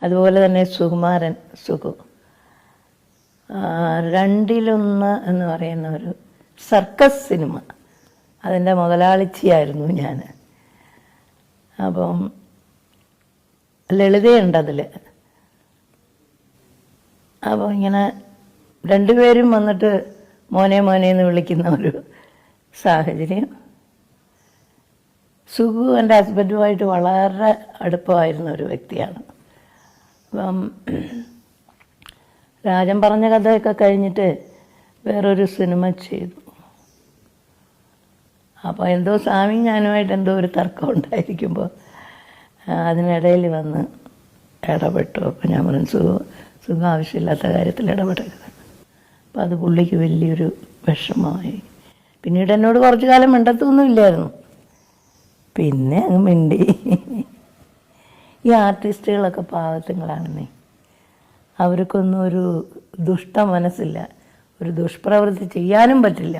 അതുപോലെ തന്നെ സുകുമാരൻ സുഖു, രണ്ടിലൊന്ന് എന്ന് പറയുന്ന ഒരു സർക്കസ് സിനിമ, അതിൻ്റെ മുതലാളിച്ചിയായിരുന്നു ഞാൻ. അപ്പം ലളിതയുണ്ട് അതിൽ. അപ്പോൾ ഇങ്ങനെ രണ്ടുപേരും വന്നിട്ട് മോനെ മോനെ എന്ന് വിളിക്കുന്ന ഒരു സാഹചര്യം. സുഖു എൻ്റെ ഹസ്ബൻഡുമായിട്ട് വളരെ അടുപ്പമായിരുന്ന ഒരു വ്യക്തിയാണ്. അപ്പം രാജൻ പറഞ്ഞ കഥയൊക്കെ കഴിഞ്ഞിട്ട് വേറൊരു സിനിമ ചെയ്തു. അപ്പോൾ എന്തോ സ്വാമി ഞാനുമായിട്ട് എന്തോ ഒരു തർക്കം ഉണ്ടായിരിക്കുമ്പോൾ അതിനിടയിൽ വന്ന് ഇടപെട്ടു. അപ്പോൾ ഞാൻ പറഞ്ഞു സുഖം ആവശ്യമില്ലാത്ത കാര്യത്തിൽ ഇടപെടരുത്. അപ്പോൾ അത് പുള്ളിക്ക് വലിയൊരു വിഷമമായി. പിന്നീട് എന്നോട് കുറച്ചു കാലം മിണ്ടത്തൊന്നുമില്ലായിരുന്നു. പിന്നെ അങ്ങ് മിണ്ടി. ഈ ആർട്ടിസ്റ്റുകളൊക്കെ പാവത്തുങ്ങളാണെന്നേ, അവർക്കൊന്നും ഒരു ദുഷ്ട മനസ്സില്ല, ഒരു ദുഷ്പ്രവൃത്തി ചെയ്യാനും പറ്റില്ല.